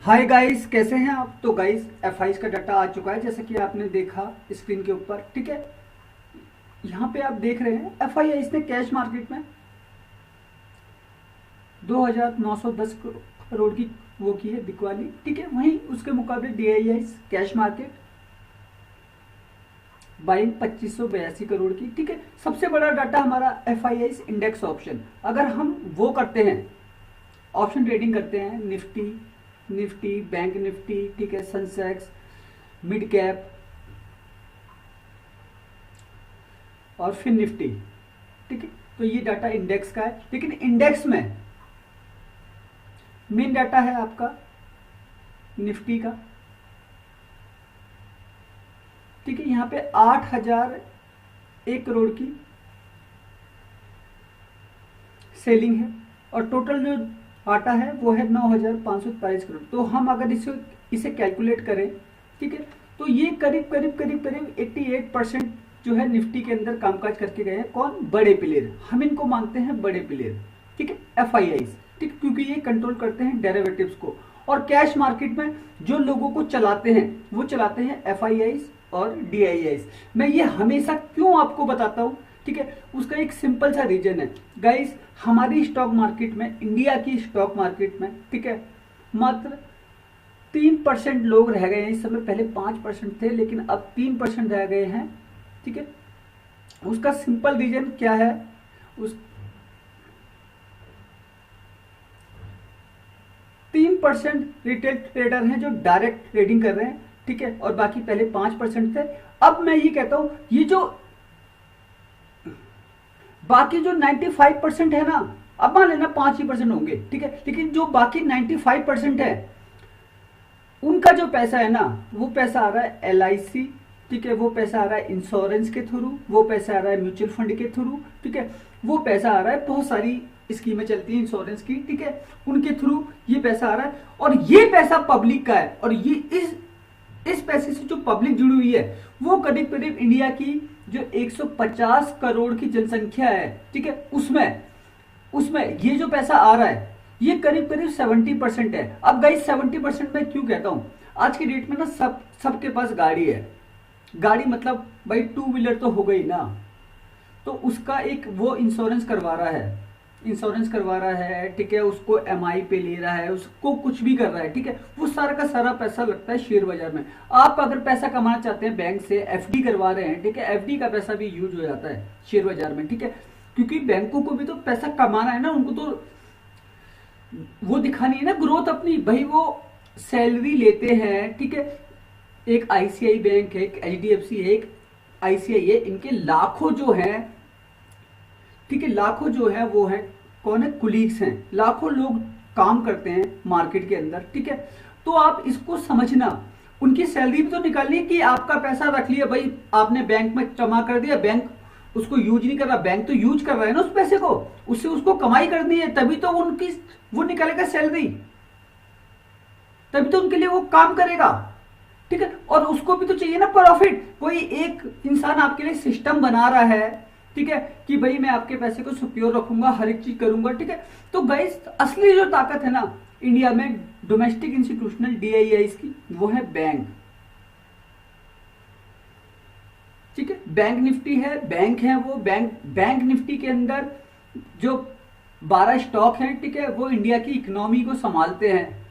Hi guys, कैसे हैं आप। तो गाइस एफ का डाटा आ चुका है, जैसे कि आपने देखा स्क्रीन के ऊपर। ठीक है, यहाँ पे आप देख रहे हैं एफ ने कैश मार्केट में 2910 करोड़ की वो की है बिकवाली। ठीक है, वहीं उसके मुकाबले D cash market buying 2582 crore की। ठीक है, सबसे बड़ा डाटा हमारा एफ इंडेक्स ऑप्शन। अगर हम वो करते हैं, ऑप्शन ट्रेडिंग करते हैं, निफ्टी बैंक निफ्टी, ठीक है, सेंसेक्स, मिड कैप और फिर निफ्टी। ठीक है, तो ये डाटा इंडेक्स का है। लेकिन इंडेक्स में मेन डाटा है आपका निफ्टी का। ठीक है, यहां पे 8001 करोड़ की सेलिंग है और टोटल जो आटा है वो है 9543 करोड़। तो हम अगर इसे कैलकुलेट करें, ठीक है, तो ये करीब करीब करीब करीब 88% जो है निफ्टी के अंदर कामकाज करके गए हैं। कौन? बड़े प्लेयर। हम इनको मानते हैं बड़े प्लेयर। ठीक है, एफ ठीक, क्योंकि ये कंट्रोल करते हैं डेरिवेटिव्स को। और कैश मार्केट में जो लोगों को चलाते हैं वो चलाते हैं एफ और डी। मैं ये हमेशा क्यों आपको बताता हूं, ठीक है, उसका एक सिंपल सा रीजन है गाइस। हमारी स्टॉक मार्केट में, इंडिया की स्टॉक मार्केट में, ठीक है, मात्र 3% लोग रह गए हैं इस समय। पहले 5% थे, लेकिन अब 3% रह गए हैं। ठीक है, उसका सिंपल रीजन क्या है? उस 3% रिटेल ट्रेडर हैं जो डायरेक्ट ट्रेडिंग कर रहे हैं। ठीक है, और बाकी पहले 5% थे। अब मैं ये कहता हूं, ये जो बाकी जो 95% है ना, अब मान लेना 5% होंगे, ठीक है, लेकिन जो बाकी 95% है उनका जो पैसा है ना, वो पैसा आ रहा है LIC, ठीक है, वो पैसा आ रहा है इंश्योरेंस के थ्रू, वो पैसा आ रहा है म्यूचुअल फंड के थ्रू, ठीक है, वो पैसा आ रहा है, बहुत सारी स्कीमें चलती हैं इंश्योरेंस की, ठीक है, उनके थ्रू ये पैसा आ रहा है। और ये पैसा पब्लिक का है। और ये इस पैसे से जो पब्लिक जुड़ी हुई है वो करीब करीब इंडिया की जो 150 करोड़ की जनसंख्या है, ठीक है, उसमें ये जो पैसा आ रहा है ये करीब करीब 70% है। अब गाइस 70% में क्यों कहता हूं? आज की डेट में ना सबके पास गाड़ी है। गाड़ी मतलब भाई टू व्हीलर तो हो गई ना, तो उसका एक वो इंश्योरेंस करवा रहा है, ठीक है, उसको MI पे ले रहा है, उसको कुछ भी कर रहा है, ठीक है, वो सारा का सारा पैसा लगता है शेयर बाजार में। आप अगर पैसा कमाना चाहते हैं बैंक से, FD करवा रहे हैं, ठीक है, FD का पैसा भी यूज हो जाता है शेयर बाजार में, ठीक है, क्योंकि बैंकों को भी तो पैसा कमाना है ना, उनको तो वो दिखानी है ना ग्रोथ अपनी। भाई वो सैलरी लेते हैं, ठीक है, एक ICI बैंक है, एक HDFC है, एक ICI है, इनके लाखों जो है, ठीक है, लाखों जो है वो है, कौन है? कुलीग्स हैं। लाखों लोग काम करते हैं मार्केट के अंदर, ठीक है। तो आप इसको समझना, उनकी सैलरी भी तो निकालनी है कि आपका पैसा रख लिया भाई, आपने बैंक में जमा कर दिया, बैंक उसको यूज नहीं कर रहा, बैंक तो यूज कर रहा है ना उस पैसे को, उससे उसको कमाई करनी है, तभी तो वो निकालेगा सैलरी, तभी तो उनके लिए वो काम करेगा, ठीक है। और उसको भी तो चाहिए ना प्रॉफिट। कोई एक इंसान आपके लिए सिस्टम बना रहा है, ठीक है, कि भाई मैं आपके पैसे को सिक्योर रखूंगा, हर एक चीज करूंगा, ठीक है। तो गाइस असली जो ताकत है ना इंडिया में डोमेस्टिक इंस्टीट्यूशनल DIIs की, वो है बैंक, ठीक है। बैंक निफ्टी है, बैंक है वो बैंक निफ्टी के अंदर जो 12 स्टॉक हैं, ठीक है, वो इंडिया की इकोनॉमी को संभालते हैं।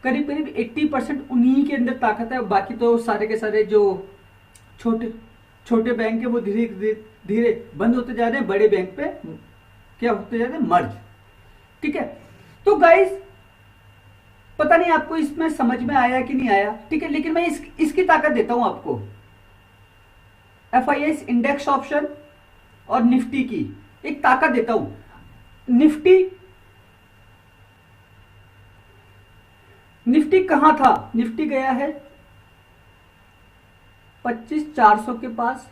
करीब करीब 80% उन्हीं के अंदर ताकत है। बाकी तो सारे के सारे जो छोटे छोटे बैंक है वो धीरे धीरे बंद होते जा रहे हैं, बड़े बैंक पे क्या होते जा रहे हैं? मर्ज, ठीक है। तो गाइस पता नहीं आपको इसमें समझ में आया कि नहीं आया, ठीक है, लेकिन मैं इसकी ताकत देता हूं आपको। FIS इंडेक्स ऑप्शन और निफ्टी की एक ताकत देता हूं। निफ्टी कहां था? निफ्टी गया है 25,400 के पास,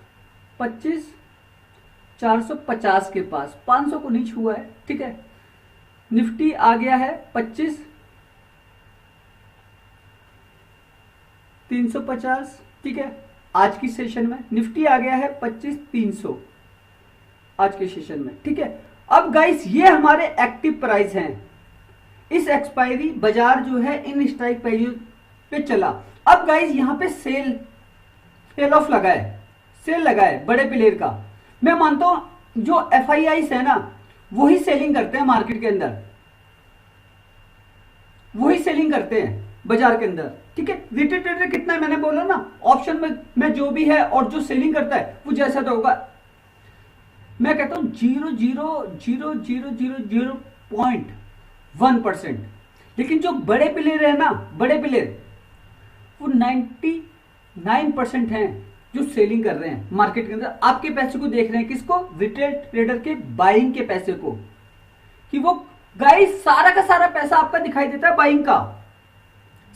25,450 के पास, 500 को नहीं छुआ है, ठीक है। निफ्टी आ गया है 25,350, ठीक है, आज की सेशन में। निफ्टी आ गया है 25,300 आज के सेशन में, ठीक है। अब गाइस ये हमारे एक्टिव प्राइस हैं, इस एक्सपायरी बाजार जो है इन स्ट्राइक पीरियड पे चला। अब गाइज यहां पे सेल ऑफ लगा है, सेल लगा है बड़े प्लेयर का। मैं मानता हूं जो FIIs है ना वही सेलिंग करते हैं मार्केट के अंदर, वही सेलिंग करते हैं बाजार के अंदर, ठीक है। रिटेल ट्रेडर कितना है मैंने बोला ना, ऑप्शन में जो भी है और जो सेलिंग करता है वो जैसा तो होगा। मैं कहता हूं 0.1%। लेकिन जो बड़े प्लेयर है ना, बड़े प्लेयर वो 99% हैं जो सेलिंग कर रहे हैं मार्केट के अंदर। आपके पैसे को देख रहे हैं, किसको? रिटेल ट्रेडर के बाइंग के पैसे को, कि वो गाइस सारा का सारा पैसा आपका दिखाई देता है बाइंग का,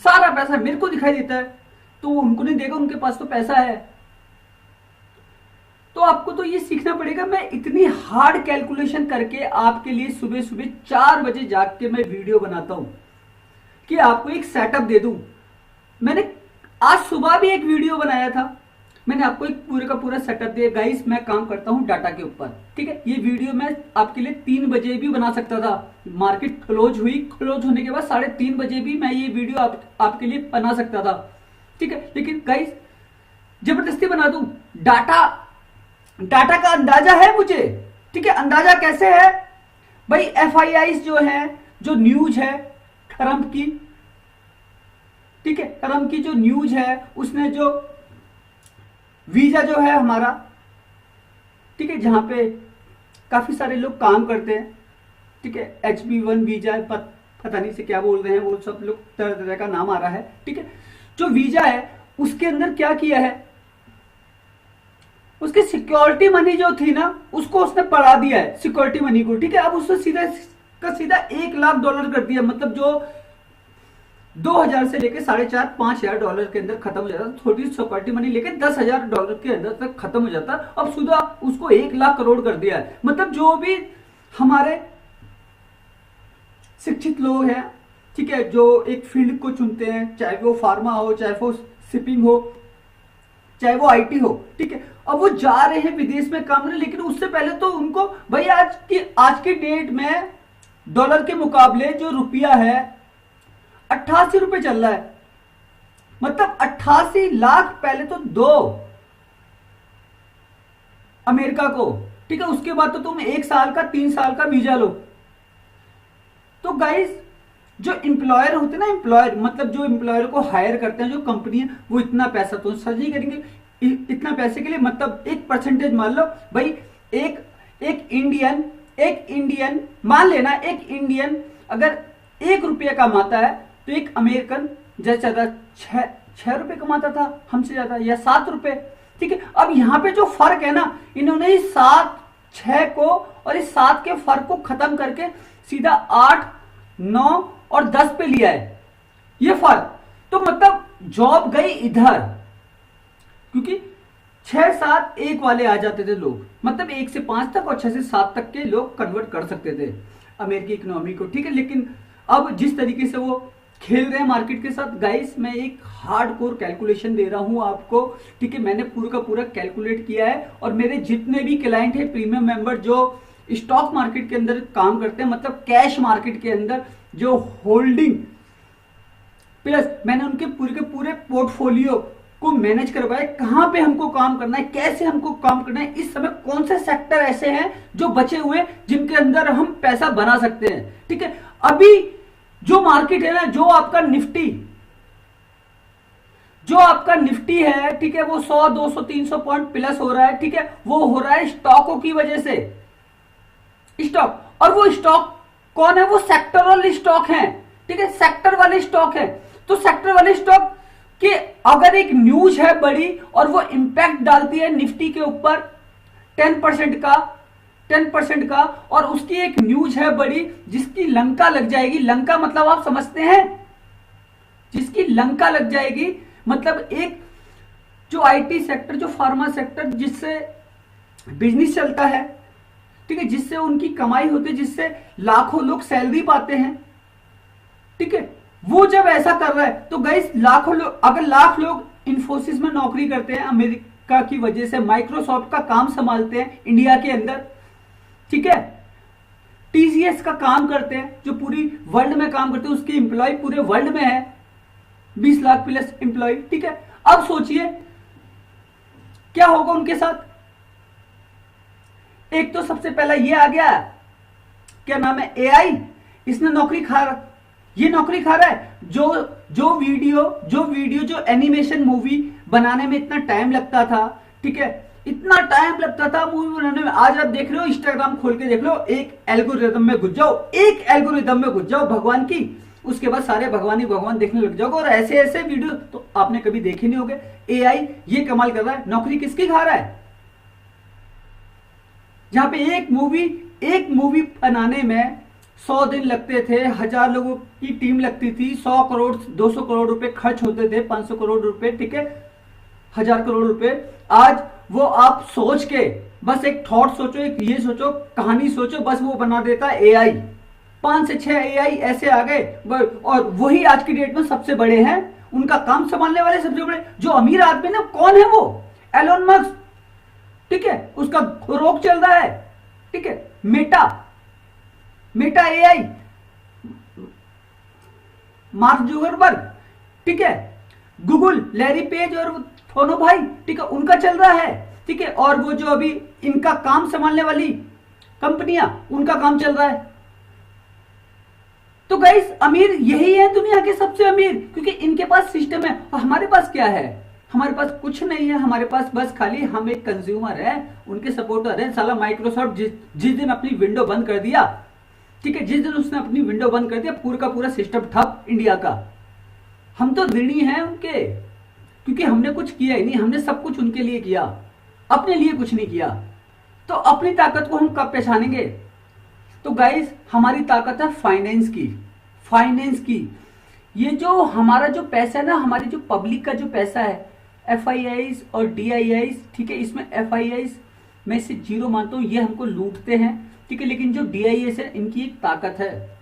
सारा पैसा मेरे को दिखाई देता है, तो उनको नहीं देगा, उनके पास तो पैसा है। तो आपको तो ये सीखना पड़ेगा। मैं इतनी हार्ड कैलकुलेशन करके आपके लिए सुबह सुबह 4 बजे जाग के मैं वीडियो बनाता हूं कि आपको एक सेटअप दे दूं। मैंने आज सुबह भी एक वीडियो बनाया था, मैंने आपको एक पूरे का पूरा सेटअप दिया। गाइस मैं काम करता हूं डाटा के ऊपर, ठीक है। ये वीडियो मैं आपके लिए 3 बजे भी बना सकता था, मार्केट क्लोज हुई, क्लोज होने के बाद 3:30 बजे भी मैं ये वीडियो आपके लिए बना सकता था, ठीक है। लेकिन गाइस जबरदस्ती बना दूं, डाटा का अंदाजा है मुझे, ठीक है। अंदाजा कैसे है भाई? FIIs जो है, जो न्यूज है ट्रंप की, ठीक है, ट्रंप की जो न्यूज है, उसने जो वीजा जो है हमारा, ठीक है, जहां पे काफी सारे लोग काम करते हैं, ठीक है, HB1 वीजा, पता नहीं से क्या बोल रहे हैं वो सब लोग, तरह तरह का नाम आ रहा है, ठीक है। जो वीजा है उसके अंदर क्या किया है, उसकी सिक्योरिटी मनी जो थी ना उसको उसने बढ़ा दिया है, सिक्योरिटी मनी को, ठीक है। अब उसने सीधा का सीधा $1 लाख कर दिया, मतलब जो 2000 से लेके $4,500 के अंदर खत्म हो जाता, थोड़ी सिक्योरिटी मनी लेके $10,000 के अंदर तक खत्म हो जाता, अब सीधा उसको 1 लाख करोड़ कर दिया है। मतलब जो भी हमारे शिक्षित लोग हैं, ठीक है, जो एक फील्ड को चुनते हैं, चाहे वो फार्मा हो, चाहे वो शिपिंग हो, चाहे वो IT हो, ठीक है, अब वो जा रहे हैं विदेश में काम करने। लेकिन उससे पहले तो उनको भाई आज की डेट में डॉलर के मुकाबले जो रुपया है 88 रुपए चल रहा है, मतलब 88 लाख पहले तो दो अमेरिका को, ठीक है। उसके बाद तो तुम 1 साल का 3 साल का वीजा लो। तो गाइस जो एम्प्लॉयर होते हैं ना, एम्प्लॉयर मतलब जो एम्प्लॉयर को हायर करते हैं, जो कंपनी है, वो इतना पैसा तो सर्च नहीं करेंगे इतना पैसे के लिए, मतलब एक परसेंटेज मान लो भाई, एक इंडियन मान लेना, एक इंडियन अगर 1 रुपया कमाता है तो एक अमेरिकन जैसे ज्यादा 6 रुपए कमाता था हमसे ज्यादा, या 7 रुपए, ठीक है। अब यहां पे जो फर्क है ना, इन्होंने 7, 6 को और इस 7 के फर्क को खत्म करके सीधा 8, 9 और 10 पे लिया है, ये फर्क। तो मतलब जॉब गई इधर, क्योंकि 6, 7, 1 वाले आ जाते थे लोग, मतलब 1 से 5 तक और 6 से 7 तक के लोग कन्वर्ट कर सकते थे अमेरिकी इकोनॉमी को, ठीक है। लेकिन अब जिस तरीके से वो खेल रहे हैं मार्केट के साथ, गाइस मैं एक हार्डकोर कैलकुलेशन दे रहा हूं आपको, ठीक है। मैंने पूरा का पूरा कैलकुलेट किया है, और मेरे जितने भी क्लाइंट है प्रीमियम मेंबर जो स्टॉक मार्केट के अंदर काम करते हैं, मतलब कैश मार्केट के अंदर जो होल्डिंग प्लस, मैंने उनके पूरे के पूरे पोर्टफोलियो को मैनेज करवाया, कहां पे हमको काम करना है, कैसे हमको काम करना है, इस समय कौन से सेक्टर ऐसे हैं जो बचे हुए जिनके अंदर हम पैसा बना सकते हैं, ठीक है। अभी जो मार्केट है ना, जो आपका निफ्टी है, ठीक है, वो 100, 200, 300 पॉइंट प्लस हो रहा है, ठीक है। वो हो रहा है स्टॉकों की वजह से, स्टॉक, और वो स्टॉक कौन है? वो सेक्टरल स्टॉक है, ठीक है, सेक्टर वाले स्टॉक है। तो सेक्टर वाले स्टॉक कि अगर एक न्यूज है बड़ी और वो इंपैक्ट डालती है निफ्टी के ऊपर 10% का, और उसकी एक न्यूज है बड़ी जिसकी लंका लग जाएगी, लंका मतलब आप समझते हैं, जिसकी लंका लग जाएगी, मतलब एक जो IT सेक्टर, जो फार्मा सेक्टर, जिससे बिजनेस चलता है, ठीक है, जिससे उनकी कमाई होती है, जिससे लाखों लोग सैलरी पाते हैं, ठीक है, वो जब ऐसा कर रहा है तो गाइस लाखों लोग, अगर लाख लोग इन्फोसिस में नौकरी करते हैं अमेरिका की वजह से, माइक्रोसॉफ्ट का काम संभालते हैं इंडिया के अंदर, ठीक है, टीसीएस का काम करते हैं, जो पूरी वर्ल्ड में काम करते हैं, उसके एम्प्लॉय पूरे वर्ल्ड में है 20 लाख प्लस एम्प्लॉय, ठीक है। अब सोचिए क्या होगा उनके साथ। एक तो सबसे पहला ये आ गया, क्या नाम है, एआई, इसने नौकरी खा रहा, ये नौकरी खा रहा है। जो वीडियो जो एनिमेशन मूवी बनाने में इतना टाइम लगता था, ठीक है, इतना टाइम लगता था मूवी बनाने में, आज आप देख रहे हो इंस्टाग्राम खोल के देख लो, एक एल्गोरिदम में घुस जाओ भगवान की, उसके बाद सारे भगवान ही भगवान देखने लग जाओगे, और ऐसे ऐसे वीडियो तो आपने कभी देखे नहीं होंगे। एआई ये कमाल कर रहा है, नौकरी किसकी खा रहा है। जहां पे एक मूवी बनाने में 100 दिन लगते थे, 1000 लोगों की टीम लगती थी, 100 करोड़ 200 करोड़ रुपए खर्च होते थे, 500 करोड़ रुपए, ठीक है, 1000 करोड़ रुपए। आज वो आप सोच के बस एक थॉट सोचो, एक ये सोचो, कहानी सोचो, बस वो बना देता है एआई। 5 से 6 एआई ऐसे आ गए, और वही आज की डेट में सबसे बड़े हैं, उनका काम संभालने वाले सबसे बड़े। जो अमीर आदमी ना, कौन है वो, एलोन मस्क, ठीक है, उसका रोग चल रहा है, ठीक है, मेटा एआई, मार्क जुकरबर्ग, ठीक है, गूगल, लैरी पेज और थोनो भाई, ठीक है, उनका चल रहा है, ठीक है, और वो जो अभी इनका काम संभालने वाली कंपनियां, उनका काम चल रहा है। तो गाइस, अमीर यही है दुनिया के सबसे अमीर, क्योंकि इनके पास सिस्टम है। और हमारे पास क्या है, हमारे पास कुछ नहीं है, हमारे पास बस खाली हम एक कंज्यूमर है, उनके सपोर्टर है। साला माइक्रोसॉफ्ट जिस दिन अपनी विंडो बंद कर दिया, ठीक है, जिस दिन उसने अपनी विंडो बंद कर दिया, पूरा का पूरा सिस्टम ठप इंडिया का। हम तो ऋणी हैं उनके, क्योंकि हमने कुछ किया ही नहीं, हमने सब कुछ उनके लिए किया, अपने लिए कुछ नहीं किया। तो अपनी ताकत को हम कब पहचानेंगे। तो गाइस, हमारी ताकत है फाइनेंस की। ये जो हमारा जो पैसा है ना, हमारी जो पब्लिक का जो पैसा है, एफआईआईस और डीआईआईस, ठीक है, इसमें एफआईआईस मैं इसे 0 मानता हूं, ये हमको लूटते हैं, ठीक है, लेकिन जो डीआईएस है, इनकी एक ताकत है,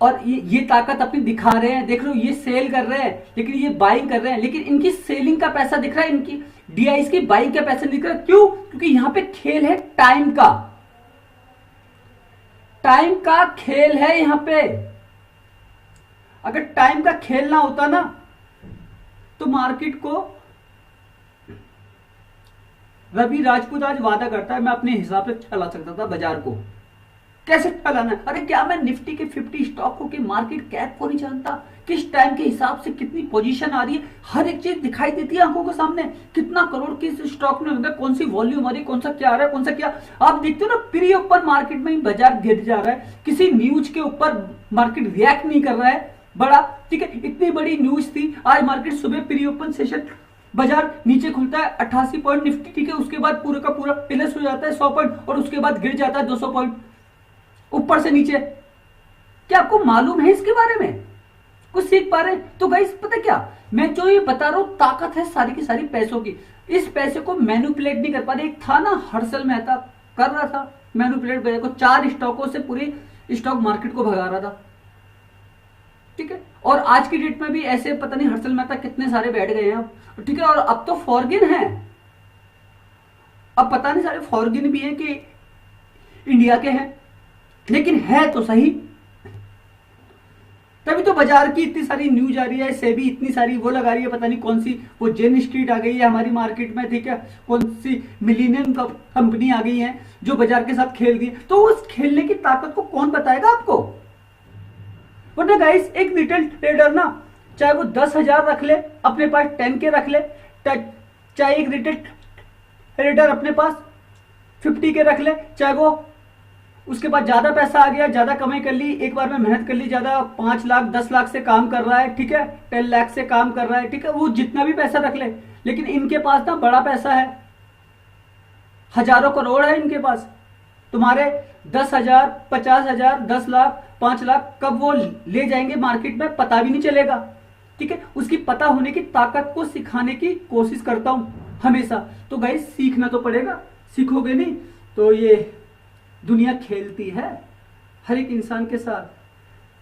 और ये ताकत अपनी दिखा रहे हैं। देख लो, ये सेल कर रहे हैं, लेकिन ये बाइंग कर रहे हैं, लेकिन इनकी सेलिंग का पैसा दिख रहा है, इनकी डीआईएस की बाइंग का पैसा दिख रहा है। क्यों? क्योंकि यहां पे खेल है टाइम का खेल है यहां पे। अगर टाइम का खेल ना होता ना, तो मार्केट को रवि राजपूत आज वादा करता है, मैं अपने हिसाब से चला सकता था बाजार को। कैसे चलाना है? अरे क्या मैं निफ्टी के 50 स्टॉकों के मार्केट कैप को नहीं जानता? किस टाइम के हिसाब से कितनी पोजीशन आ रही है, हर एक चीज दिखाई देती है आंखों के सामने। कितना करोड़ किस स्टॉक में होगा, कौन सी वॉल्यूम आ रही है, कौन सा क्या आ रहा है, कौन सा क्या। आप देखते हो ना, प्री ओपन मार्केट में ही बाजार गिर जा रहा है, किसी न्यूज के ऊपर मार्केट रिएक्ट नहीं कर रहा है बड़ा, ठीक है। इतनी बड़ी न्यूज थी, आज मार्केट सुबह प्री ओपन सेशन बाजार नीचे खुलता है 88 पॉइंट निफ्टी, ठीक है, उसके बाद पूरा का पूरा प्लस हो जाता है 100 पॉइंट, और उसके बाद गिर जाता है 200 पॉइंट ऊपर से नीचे। क्या आपको मालूम है इसके बारे में? कुछ सीख पा रहे हैं? तो गाइस, पता क्या, मैं जो ये बता रहा हूं, ताकत है सारी की सारी पैसों की। इस पैसे को मैनिपुलेट नहीं कर पा रहे। एक था ना, हर्षल मेहता कर रहा था मैनिपुलेट पैसे को, 4 स्टॉकों से पूरी स्टॉक मार्केट को भगा रहा था, ठीक है। और आज की डेट में भी ऐसे पता नहीं हर्षल मेहता कितने सारे बैठ गए हैं अब, ठीक है। और अब तो फॉरगिन है, अब पता नहीं सारे फॉरगिन भी हैं कि इंडिया के हैं, लेकिन है तो सही। तभी तो बाजार की इतनी सारी न्यूज आ रही है, सेबी इतनी सारी वो लगा रही है, पता नहीं कौन सी वो जेन स्ट्रीट आ गई है हमारी मार्केट में, ठीक है, कौन सी मिलीनियम कंपनी आ गई है जो बाजार के साथ खेल रही है। तो उस खेलने की ताकत को कौन बताएगा आपको? वरना गाइस, एक रिटेल ट्रेडर ना, चाहे वो 10,000 रख ले अपने पास, 10K रख ले, चाहे एक रिटेल ट्रेडर अपने पास 50K रख ले, चाहे वो उसके बाद ज्यादा पैसा आ गया, ज्यादा कमाई कर ली, एक बार में मेहनत कर ली ज्यादा, 5 लाख 10 लाख से काम कर रहा है, ठीक है, 10 लाख से काम कर रहा है, ठीक है, वो जितना भी पैसा रख ले, लेकिन इनके पास ना बड़ा पैसा है, हजारों करोड़ है इनके पास। तुम्हारे 10,000 50,000 10 लाख 5 लाख कब वो ले जाएंगे मार्केट में, पता भी नहीं चलेगा, ठीक है। उसकी पता होने की ताकत को सिखाने की कोशिश करता हूं हमेशा। तो गाइस, सीखना तो पड़ेगा, सीखोगे नहीं तो ये दुनिया खेलती है हर एक इंसान के साथ,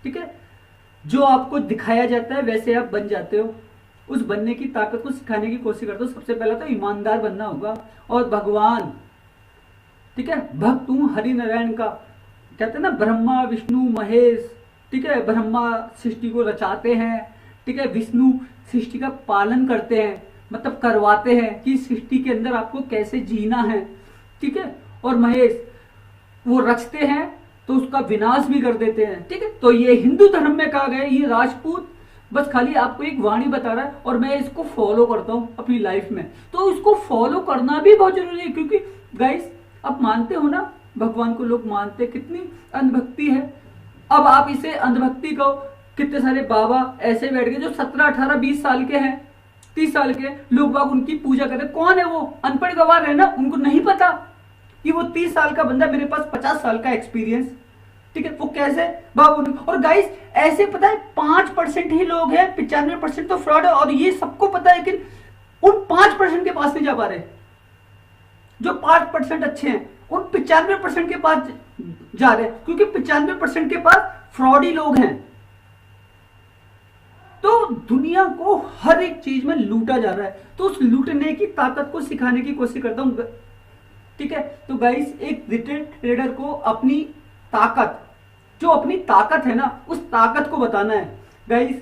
ठीक है। जो आपको दिखाया जाता है वैसे आप बन जाते हो। उस बनने की ताकत को सिखाने की कोशिश करते हो। सबसे पहला तो ईमानदार बनना होगा, और भगवान, ठीक है, भक्त हूं हरि नारायण का, कहते हैं ना ब्रह्मा विष्णु महेश, ठीक है, ब्रह्मा सृष्टि को रचाते हैं, ठीक है, विष्णु सृष्टि का पालन करते हैं, मतलब करवाते हैं कि सृष्टि के अंदर आपको कैसे जीना है, ठीक है, और महेश वो रचते हैं तो उसका विनाश भी कर देते हैं, ठीक है। तो ये हिंदू धर्म में कहा गया, ये राजपूत बस खाली आपको एक वाणी बता रहा है और मैं इसको फॉलो करता हूं अपनी लाइफ में। तो इसको फॉलो करना भी बहुत जरूरी है, क्योंकि गाइस आप मानते हो ना भगवान को, लोग मानते हैं, कितनी अंधभक्ति है। अब आप इसे अंधभक्ति कहो, कितने सारे बाबा ऐसे बैठ गए जो 17, 18, 20 साल के हैं, 30 साल के लोग बाग उनकी पूजा करते। कौन है वो? अनपढ़ गवार है ना, उनको नहीं पता कि वो 30 साल का बंदा, मेरे पास 50 साल का एक्सपीरियंस, ठीक है, वो कैसे बाबू। और गाइस ऐसे पता है 5% ही लोग हैं, 95% तो फ्रॉड है, और ये सबको पता है, लेकिन उन 5% के पास नहीं जा पा रहे। जो 5% अच्छे हैं उन 95% के पास जा रहे हैं, क्योंकि 95% के पास फ्रॉडी लोग हैं। तो दुनिया को हर एक चीज में लूटा जा रहा है, तो उस लूटने की ताकत को सिखाने की कोशिश करता हूं, ठीक है। तो गाइस एक रिटेल ट्रेडर को अपनी ताकत, जो अपनी ताकत है ना, उस ताकत को बताना है। गाइस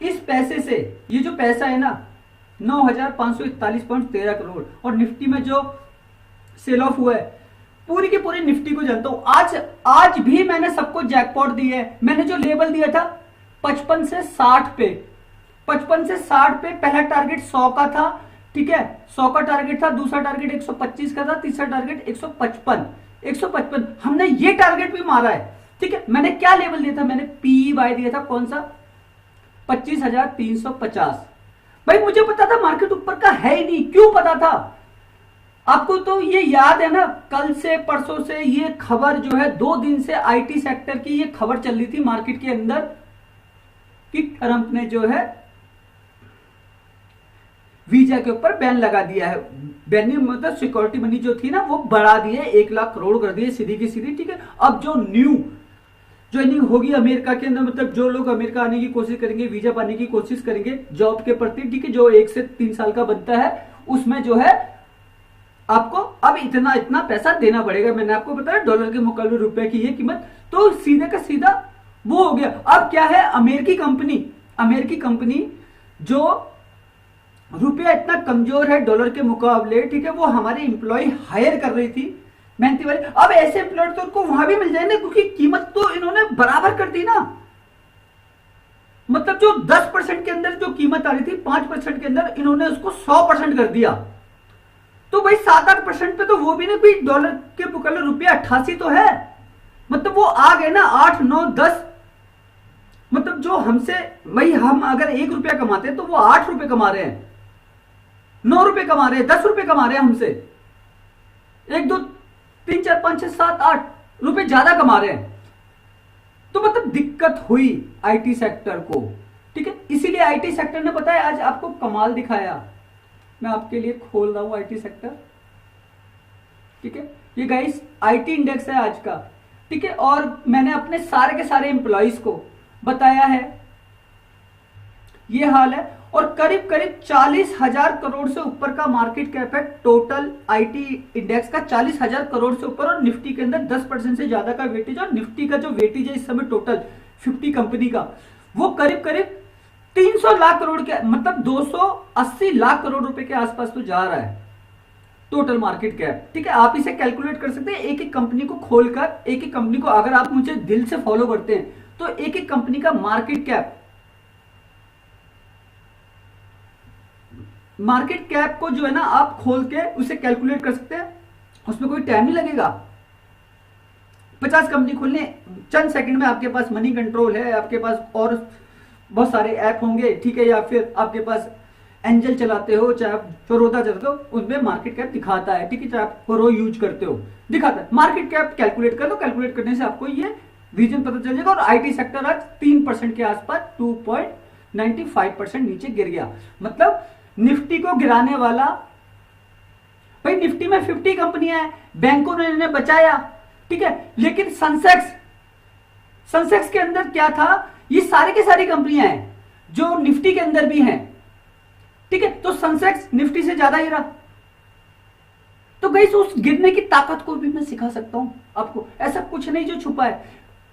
इस पैसे से, ये जो पैसा है ना 9,541.13 करोड़, और निफ्टी में जो सेल ऑफ हुआ है, पूरी की पूरी निफ्टी को जानता हूं। आज भी मैंने सबको जैकपॉट दी है। मैंने जो लेवल दिया था 55 से 60 पे, 55 से 60 पे पहला टारगेट 100 का था, ठीक है, 100 का टारगेट था, दूसरा टारगेट 125 का था, तीसरा टारगेट 155 हमने ये टारगेट भी मारा है, ठीक है। मैंने क्या लेवल दिया था? मैंने PY दिया था, कौन सा? 25,350। भाई मुझे पता था मार्केट ऊपर का है ही नहीं। क्यों पता था आपको? तो ये याद है ना, कल से परसों से ये खबर जो है, 2 दिन से IT सेक्टर की ये खबर चल रही थी मार्केट के अंदर कि ट्रंप ने जो है वीजा के ऊपर बैन लगा दिया है। बैन मतलब सिक्योरिटी मनी जो थी ना वो बढ़ा दी है, 1 लाख करोड़ कर दिए सीधी की सीधी, ठीक है। अब जो न्यू ज्वाइनिंग होगी अमेरिका के अंदर, मतलब जो लोग अमेरिका आने की कोशिश करेंगे, वीजा पाने की कोशिश करेंगे जॉब के प्रति, ठीक है, जो 1 से 3 साल का बनता है, उसमें जो है आपको अब इतना पैसा देना पड़ेगा। मैंने आपको बताया डॉलर के मुकाबले रुपए की ये कीमत, तो सीधे का सीधा वो हो गया। अब क्या है, अमेरिकी कंपनी जो रुपया इतना कमजोर है डॉलर के मुकाबले, ठीक है, वो हमारे एम्प्लॉय हायर कर रही थी मेहनती वाले। अब ऐसे एम्प्लॉय तो उनको वहां भी मिल जाए ना, क्योंकि कीमत तो इन्होंने बराबर कर दी ना। मतलब जो 10% के अंदर जो कीमत आ रही थी, 5% के अंदर इन्होंने उसको 100% कर दिया। तो भाई 7-8% पे तो वो भी ना कोई डॉलर के मुकाबले रुपया 88 तो है, मतलब वो आ गए ना 8, 9, 10। मतलब जो हमसे, भाई हम अगर 1 रुपया कमाते हैं तो वो 8 रुपए कमा रहे हैं, 9 रुपए कमा रहे हैं, 10 रुपए कमा रहे हैं हमसे, 1, 2, 3, 4, 5, 6, 7, 8 रुपए ज्यादा कमा रहे हैं। तो मतलब दिक्कत हुई IT सेक्टर को, ठीक है। इसीलिए IT सेक्टर ने पता है आज आपको कमाल दिखाया। मैं आपके लिए खोल रहा हूं IT सेक्टर, ठीक है। ये गाइस IT इंडेक्स है आज का, ठीक है, और मैंने अपने सारे के सारे एम्प्लॉइज को बताया है ये हाल है, और करीब करीब 40,000 करोड़ से ऊपर का मार्केट कैप है टोटल IT इंडेक्स का, 40,000 करोड़ से ऊपर, और निफ्टी के अंदर 10% से ज्यादा का वेटेज, और निफ्टी का जो वेटेज है इस समय टोटल 50 कंपनी का, वो करीब करीब 300 लाख करोड़ के, मतलब 280 लाख करोड़ रुपए के आसपास तो जा रहा है टोटल मार्केट कैप, ठीक है। आप इसे कैलकुलेट कर सकते हैं एक एक कंपनी को खोलकर, एक एक कंपनी को, अगर आप मुझे दिल से फॉलो करते हैं तो एक एक कंपनी का मार्केट कैप को जो है ना आप खोल के उसे कैलकुलेट कर सकते हैं। उसमें कोई टाइम नहीं लगेगा। 50 कंपनी खोलने चंद सेकंड में आपके पास मनी कंट्रोल है, आपके पास और बहुत सारे ऐप होंगे, ठीक है, या फिर आपके पास एंजल चलाते हो, चाहे आप फरोदा चलाते हो, उसमें मार्केट कैप दिखाता है, ठीक है, चाहे आप प्रो यूज करते हो दिखाता है। मार्केट कैप कैलकुलेट कर लो, कैलकुलेट करने से आपको ये रीजन पता चल जाएगा। और IT सेक्टर आज 3% के आसपास 2.95% नीचे गिर गया। मतलब निफ्टी को गिराने वाला, भाई निफ्टी में 50 कंपनियां हैं, बैंकों ने इन्हें बचाया, ठीक है, लेकिन सेंसेक्स के अंदर क्या था, ये सारी की सारी कंपनियां हैं जो निफ्टी के अंदर भी हैं, ठीक है, तो सेंसेक्स निफ्टी से ज्यादा गिरा। तो गाइस उस गिरने की ताकत को भी मैं सिखा सकता हूं आपको। ऐसा कुछ नहीं जो छुपा है,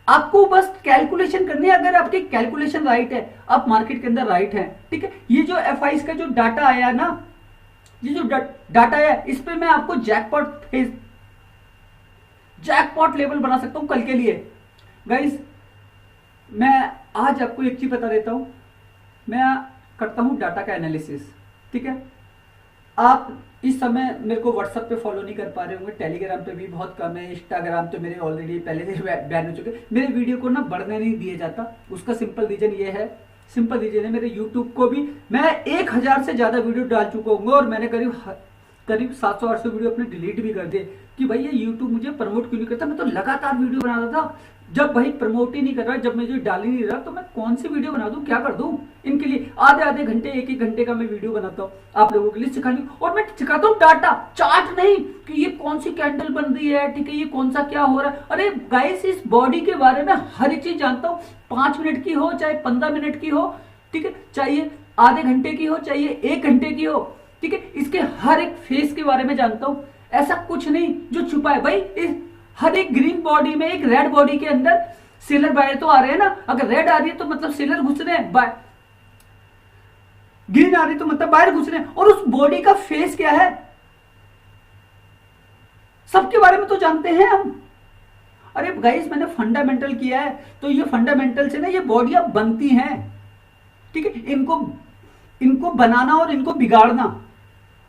आपको बस कैलकुलेशन करनी है। अगर आपकी कैलकुलेशन राइट है, आप मार्केट के अंदर राइट है, ठीक है। ये जो एफआईज का जो डाटा आया ना, ये जो डाटा आया, इस पे मैं आपको जैकपॉट लेवल बना सकता हूं कल के लिए। गाइस मैं आज आपको एक चीज बता देता हूं, मैं करता हूं डाटा का एनालिसिस, ठीक है। आप इस समय मेरे को व्हाट्सएप पे फॉलो नहीं कर पा रहे होंगे, टेलीग्राम पे भी बहुत कम है, इंस्टाग्राम पे मेरे ऑलरेडी पहले से बैन हो चुके। मेरे वीडियो को ना बढ़ने नहीं दिया जाता, उसका सिंपल रीजन ये है, सिंपल रीजन है, मेरे यूट्यूब को भी मैं 1000 से ज्यादा वीडियो डाल चुका हूँ और मैंने करीब 700-800 वीडियो अपने डिलीट भी कर दिए कि भाई ये यूट्यूब मुझे प्रमोट क्यों नहीं करता। मैं तो लगातार वीडियो बना रहा था, जब भाई प्रमोट ही नहीं कर रहा, जब मुझे डाल ही नहीं रहा, तो मैं कौन सी वीडियो बना दूं, क्या कर दूं। इनके लिए आधे आधे घंटे, एक एक घंटे का मैं वीडियो बनाता हूं आप लोगों के लिए सिखाने, और मैं सिखाता हूं डाटा, चार्ट नहीं कि ये कौन सी कैंडल बन रही है, ठीक है, ये कौन सा क्या हो रहा है। अरे गाइस इस बॉडी के बारे में हर एक चीज जानता हूं, 5 मिनट की हो चाहे 15 मिनट की हो, ठीक है, चाहिए आधे घंटे की हो चाहे 1 घंटे की हो, ठीक है, इसके हर एक फेस के बारे में जानता हूं। ऐसा कुछ नहीं जो छुपा है भाई। इस हर एक ग्रीन बॉडी में एक रेड बॉडी के अंदर सेलर बायर तो आ रहे हैं ना, अगर रेड आ रही है तो मतलब सेलर घुस रहे हैं, ग्रीन आ रही है तो मतलब बायर घुस रहे हैं। और उस बॉडी का फेस क्या है सबके बारे में तो जानते हैं हम। अरे गाइस मैंने फंडामेंटल किया है, तो ये फंडामेंटल से ना ये बॉडियां बनती हैं, ठीक है। इनको बनाना और इनको बिगाड़ना।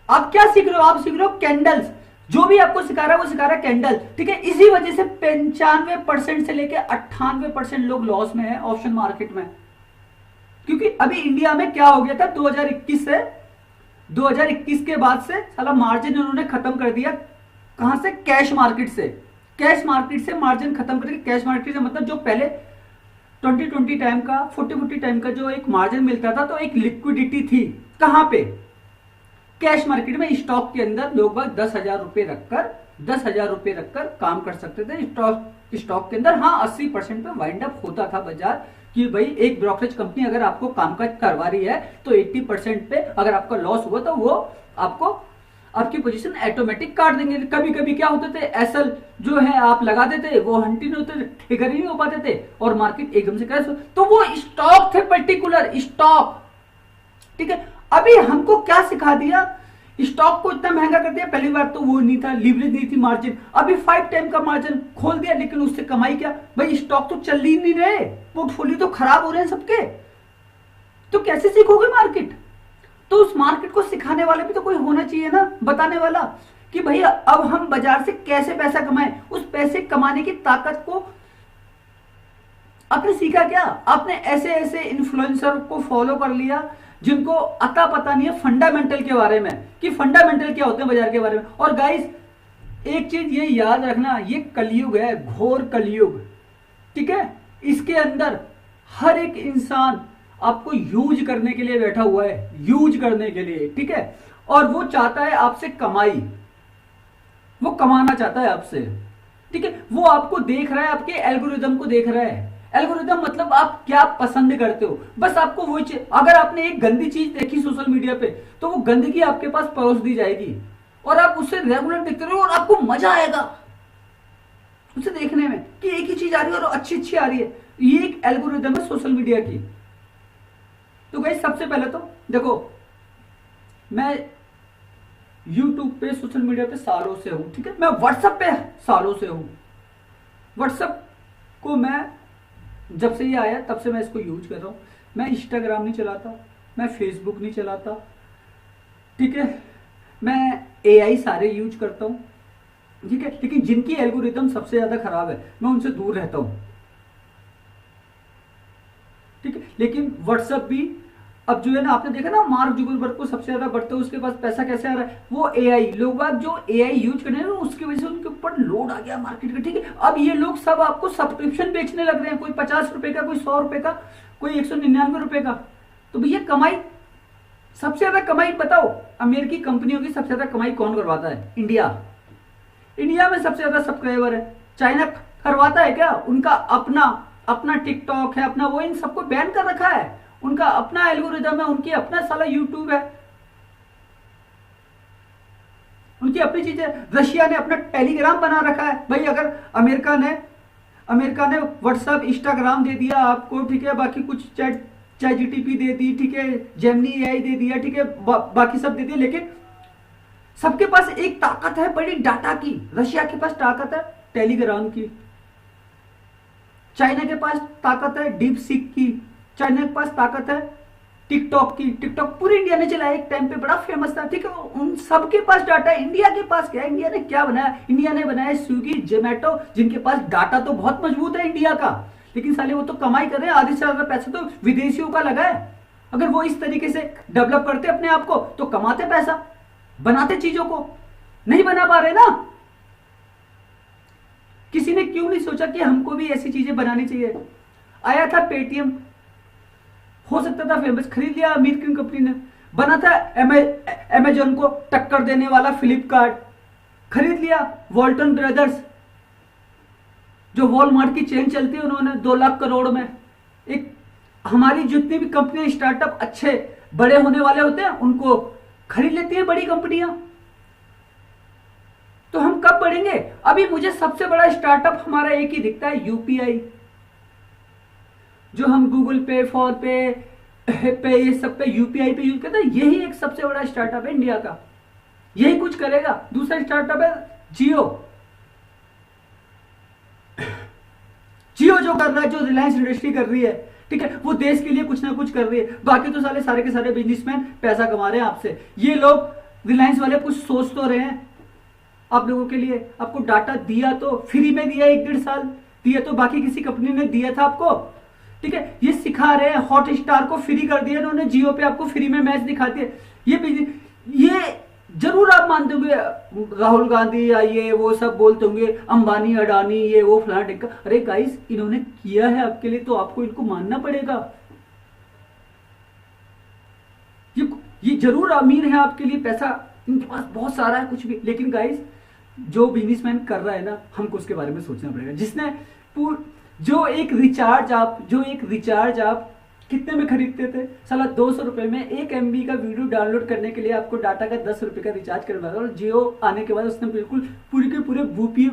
आप क्या सीख रहे हो, आप सीख रहे हो कैंडल्स, जो भी आपको सिखा रहा है वो सिखा रहा है कैंडल, ठीक है। इसी वजह से 95% से लेकर 98% लोग लॉस में है ऑप्शन मार्केट में, क्योंकि अभी इंडिया में क्या हो गया था 2021 के बाद से साला मार्जिन उन्होंने खत्म कर दिया। कहां से, कैश मार्केट से। कैश मार्केट से मार्जिन खत्म करके, कैश मार्केट से मतलब जो पहले 20 टाइम का 40 टाइम का जो एक मार्जिन मिलता था, तो एक लिक्विडिटी थी कहां पे, कैश मार्केट में। स्टॉक के अंदर लोग 10,000 रुपए रखकर काम कर सकते थे स्टॉक के अंदर। हाँ 80% पे वाइंड अप होता था बाजार, कि भाई एक ब्रोकरेज कंपनी अगर आपको कामकाज करवा रही है तो 80% पे अगर आपका लॉस हुआ तो वो आपको आपकी पोजीशन ऑटोमेटिक काट देंगे। कभी कभी क्या होते थे, एसएल जो है आप लगा देते, वो हंटी नहीं होते, ट्रिगर ही नहीं हो पाते थे और मार्केट एकदम से क्रैश। तो वो स्टॉक थे, पर्टिकुलर स्टॉक, ठीक है। अभी हमको क्या सिखा दिया, स्टॉक को इतना महंगा कर दिया। पहली बार तो वो नहीं था, लीवरेज नहीं थी, मार्जिन। अभी 5 टाइम का मार्जिन खोल दिया, लेकिन उससे कमाई क्या भाई, स्टॉक तो चल ही नहीं रहे, पोर्टफोलियो तो खराब हो रहे हैं सबके, तो कैसे सीखोगे मार्केट। तो उस मार्केट को सिखाने वाले भी तो कोई होना चाहिए ना, बताने वाला कि भाई अब हम बाजार से कैसे पैसा कमाएं। उस पैसे कमाने की ताकत को आपने सीखा क्या, आपने ऐसे ऐसे इन्फ्लुएंसर को फॉलो कर लिया जिनको अता पता नहीं है फंडामेंटल के बारे में, कि फंडामेंटल क्या होते हैं बाजार के बारे में। और गाइस एक चीज ये याद रखना, ये कलयुग है, घोर कलयुग, ठीक है। इसके अंदर हर एक इंसान आपको यूज करने के लिए बैठा हुआ है, यूज करने के लिए, ठीक है। और वो चाहता है आपसे कमाई, वो कमाना चाहता है आपसे, ठीक है। वो आपको देख रहा है, आपके एल्गोरिदम को देख रहा है। एल्गोरिदम मतलब आप क्या पसंद करते हो, बस आपको वो चीज। अगर आपने एक गंदी चीज देखी सोशल मीडिया पे, तो वो गंदगी आपके पास परोस दी जाएगी और आप उससे रेगुलर देखते रहो और आपको मजा आएगा उसे देखने में कि एक ही चीज आ रही है और अच्छी अच्छी आ रही है। ये एक एल्गोरिदम है सोशल मीडिया की। तो गाइस सबसे पहले तो देखो, मैं यूट्यूब पे, सोशल मीडिया पे सालों से हूं, ठीक है। मैं व्हाट्सएप पे सालों से हूं। व्हाट्सएप को मैं जब से ये आया तब से मैं इसको यूज कर रहा हूं। मैं इंस्टाग्राम नहीं चलाता, मैं फेसबुक नहीं चलाता, ठीक है। मैं एआई सारे यूज करता हूं, ठीक है। लेकिन जिनकी एल्गोरिदम सबसे ज्यादा खराब है मैं उनसे दूर रहता हूं, ठीक है। लेकिन व्हाट्सएप भी अब जो है ना, आपने देखा ना मार्क जुकरबर्ग को सबसे ज्यादा बढ़ते, उसके पास पैसा कैसे आ रहा है, वो एआई। लोग बात जो एआई यूज करने हैं उसकी वजह से उनके ऊपर लोड आ गया मार्केट का, ठीक है। अब ये लोग सब आपको सब्सक्रिप्शन बेचने लग रहे हैं, कोई 50 रुपए का, कोई 100 रुपए का, कोई 199 रुपए का। तो भैया कमाई, सबसे ज्यादा कमाई बताओ, अमेरिकी कंपनियों की सबसे ज्यादा कमाई कौन करवाता है, इंडिया में सबसे ज्यादा सब्सक्राइबर है। चाइना करवाता है क्या, उनका अपना टिकटॉक है, अपना वो इन सबको बैन कर रखा है, उनका अपना एल्गोरिदम है, उनकी अपना साला यूट्यूब है, उनकी अपनी चीजें। रशिया ने अपना टेलीग्राम बना रखा है भाई, अगर अमेरिका ने व्हाट्सएप इंस्टाग्राम दे दिया आपको, ठीक है, बाकी कुछ चैट चैट जीटीपी दे दी, ठीक है, जेमिनी एआई दे दिया, ठीक है, बाकी सब दे दिया, लेकिन सबके पास एक ताकत है बड़ी डाटा की। रशिया के पास ताकत है टेलीग्राम की, चाइना के पास ताकत है डीप सीक की, चाइना के पास ताकत है टिकटॉक की। टिकटॉक पूरी इंडिया ने चलाया, एक टाइम पे बड़ा फेमस था, ठीक है, उन सबके पास डाटा है। इंडिया के पास क्या है? इंडिया ने क्या बनाया? इंडिया ने बनाया स्विगी, जोमेटो, जिनके पास डाटा तो बहुत मजबूत है इंडिया का, लेकिन साले वो तो कमाई कर रहे हैं, आधे से ज्यादा पैसा तो विदेशियों का लगा है। अगर वो इस तरीके से डेवलप करते अपने आप को तो कमाते पैसा, बनाते चीजों को, नहीं बना पा रहे ना। किसी ने क्यों नहीं सोचा कि हमको भी ऐसी चीजें बनानी चाहिए? आया था पेटीएम, हो सकता था फेमस, खरीद लिया अमीर किन कंपनी ने। बना था अमेजोन को टक्कर देने वाला फ्लिपकार्ट, खरीद लिया वॉल्टन ब्रदर्स, जो वॉलमार्ट की चेन चलती है, उन्होंने 2 लाख करोड़ में। एक हमारी जितनी भी कंपनियां स्टार्टअप अच्छे बड़े होने वाले होते हैं उनको खरीद लेती है बड़ी कंपनियां। तो हम कब बढ़ेंगे? अभी मुझे सबसे बड़ा स्टार्टअप हमारा एक ही दिखता है, यूपीआई, जो हम गूगल पे, फोन पे ये सब पे यूपीआई पे यूज करते हैं। यही एक सबसे बड़ा स्टार्टअप है इंडिया का, यही कुछ करेगा। दूसरा स्टार्टअप है जियो, जियो जो कर रहा है, जो रिलायंस इंडस्ट्री कर रही है, ठीक है, वो देश के लिए कुछ ना कुछ कर रही है। बाकी तो सारे के सारे बिजनेसमैन पैसा कमा रहे हैं आपसे। ये लोग रिलायंस वाले कुछ सोच तो रहे हैं आप लोगों के लिए। आपको डाटा दिया तो फ्री में दिया, 1-1.5 साल दिया तो बाकी किसी कंपनी ने दिया था आपको, ठीक है। ये सिखा रहे हैं, हॉट स्टार को फ्री कर दिया इन्होंने, जियो पे आपको फ्री में मैच दिखाती है। ये जरूर आप मानते होंगे राहुल गांधी या ये वो सब बोलते होंगे, अंबानी अडानी ये वो फलाना टिक्का। अरे गाइस, इन्होंने किया है आपके लिए तो आपको इनको मानना पड़ेगा। ये जरूर अमीर है आपके लिए, पैसा इनके पास बहुत सारा है कुछ भी, लेकिन गाइस जो बिजनेसमैन कर रहा है ना, हमको उसके बारे में सोचना पड़ेगा। जिसने जो एक रिचार्ज आप कितने में खरीदते थे? साला 200 रुपए में 1 MB का वीडियो डाउनलोड करने के लिए आपको डाटा का 10 रुपए का रिचार्ज करवाया। और जियो आने के बाद उसने बिल्कुल पूरे के पूरे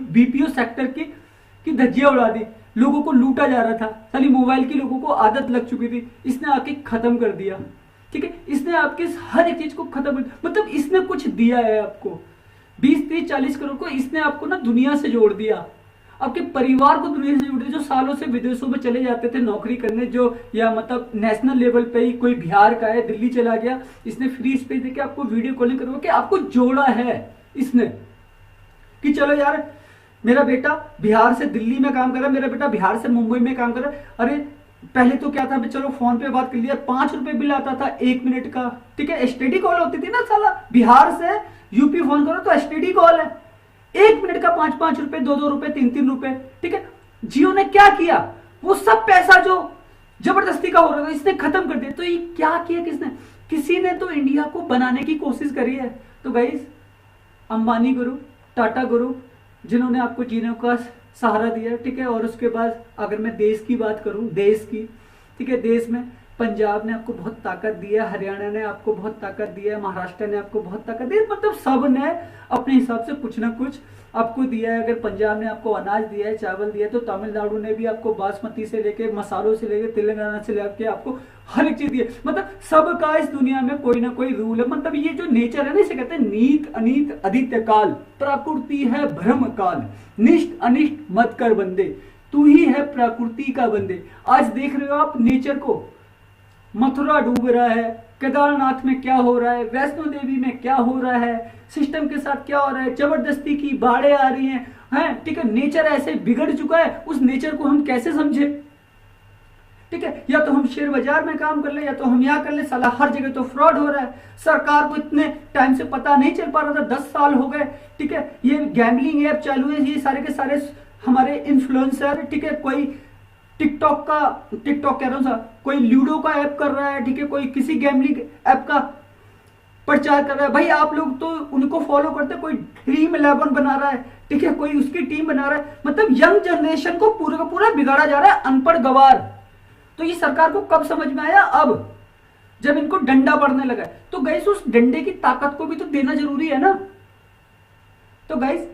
बीपीओ सेक्टर की धज्जियां उड़ा दी, लोगों को लूटा जा रहा था। साली मोबाइल की लोगों को आदत लग चुकी थी, इसने आके खत्म कर दिया, ठीक है। इसने आपके हर एक चीज को खत्म कर, मतलब इसने कुछ दिया है आपको 20-30-40 करोड़ को, इसने आपको ना दुनिया से जोड़ दिया, आपके परिवार को दुनिया से जोड़ दिया। जो सालों से विदेशों में चले जाते थे नौकरी करने, जो या मतलब नेशनल लेवल पे ही कोई बिहार का है दिल्ली चला गया, इसने फ्री स्पेस देके आपको वीडियो कॉलिंग करवा के आपको जोड़ा है इसने, कि चलो यार मेरा बेटा बिहार से दिल्ली में काम कर रहा है, मेरा बेटा बिहार से मुंबई में काम कर रहा है। अरे पहले तो क्या था, चलो फोन पे बात कर लिया, 5 रुपए बिल आता था 1 मिनट का, ठीक है। एसटीडी कॉल होती थी ना, साला बिहार से यूपी फोन करो तो एसटीडी कॉल है, 1 मिनट का 5-5 रुपए, 2-2 रुपए, 3-3 रुपए, ठीक है। जियो ने क्या किया? वो सब पैसा जो जबरदस्ती का हो रहा था इसने खत्म कर दिया। तो ये क्या किया किसने? किसी ने तो इंडिया को बनाने की कोशिश करी है। तो guys, Ambani group, Tata group, जिन्होंने आपको जीने का सहारा दिया, ठीक है। और उसके बाद अगर मैं देश की बात करूं, देश की, ठीक है, देश में पंजाब ने आपको बहुत ताकत दी है, हरियाणा ने आपको बहुत ताकत दी है, महाराष्ट्र ने आपको बहुत ताकत दी है, मतलब सब ने अपने हिसाब से कुछ ना कुछ आपको दिया है। अगर पंजाब ने आपको अनाज दिया है, चावल दिया है, तो तमिलनाडु ने भी आपको बासमती से लेके मसालों से लेके तेलंगाना से लेके आपको हर एक चीज दी है। मतलब सबका इस दुनिया में कोई ना कोई रूल है। मतलब ये जो नेचर है ना, इसे कहते हैं नीत अनीत आदित्य काल, प्रकृति है भ्रम काल, निष्ठ अनिष्ट मत कर बंदे, तू ही है प्रकृति का बंदे। आज देख रहे हो आप नेचर को, मथुरा डूब रहा है, केदारनाथ में क्या हो रहा है, वैष्णो देवी में क्या हो रहा है, सिस्टम के साथ क्या हो रहा है, जबरदस्ती की बाढ़ें आ रही हैं, ठीक है। नेचर ऐसे बिगड़ चुका है, उस नेचर को हम कैसे समझे, ठीक है। या तो हम शेयर बाजार में काम कर ले, या तो हम यहाँ कर ले, साला हर जगह तो फ्रॉड हो रहा है। सरकार को इतने टाइम से पता नहीं चल पा रहा था, 10 साल हो गए, ठीक है। ये गैम्बलिंग ऐप चालू है, ये सारे के सारे हमारे इन्फ्लुएंसर, ठीक है, कोई टिकटॉक कह रहा हूं, कोई लूडो का ऐप कर रहा है, ठीक है, कोई किसी गैम्बलिंग ऐप का प्रचार कर रहा है। भाई आप लोग तो उनको फॉलो करते, कोई ड्रीम 11 बना रहा है, ठीक है, कोई उसकी टीम बना रहा है। मतलब यंग जनरेशन को पूरा का पूरा बिगाड़ा जा रहा है, अनपढ़ गवार। तो ये सरकार को कब समझ में आया? अब जब इनको डंडा पड़ने लगा। तो गाइस, उस डंडे की ताकत को भी तो देना जरूरी है ना। तो गाइस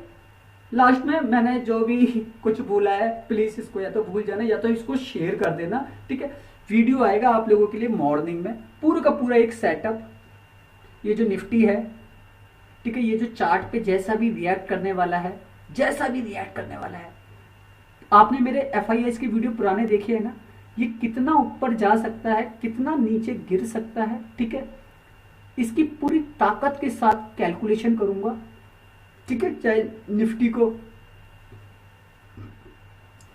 लास्ट में मैंने जो भी कुछ बोला है प्लीज इसको या तो भूल जाना या तो इसको शेयर कर देना, ठीक है। वीडियो आएगा आप लोगों के लिए मॉर्निंग में, पूरा का पूरा एक सेटअप, ये जो निफ्टी है, ठीक है, ये जो चार्ट पे जैसा भी रिएक्ट करने वाला है, जैसा भी रिएक्ट करने वाला है, आपने मेरे FIS के वीडियो पुराने देखे हैं ना, ये कितना ऊपर जा सकता है, कितना नीचे गिर सकता है, ठीक है, इसकी पूरी ताकत के साथ कैलकुलेशन करूंगा, ठीक है। चाहे निफ्टी को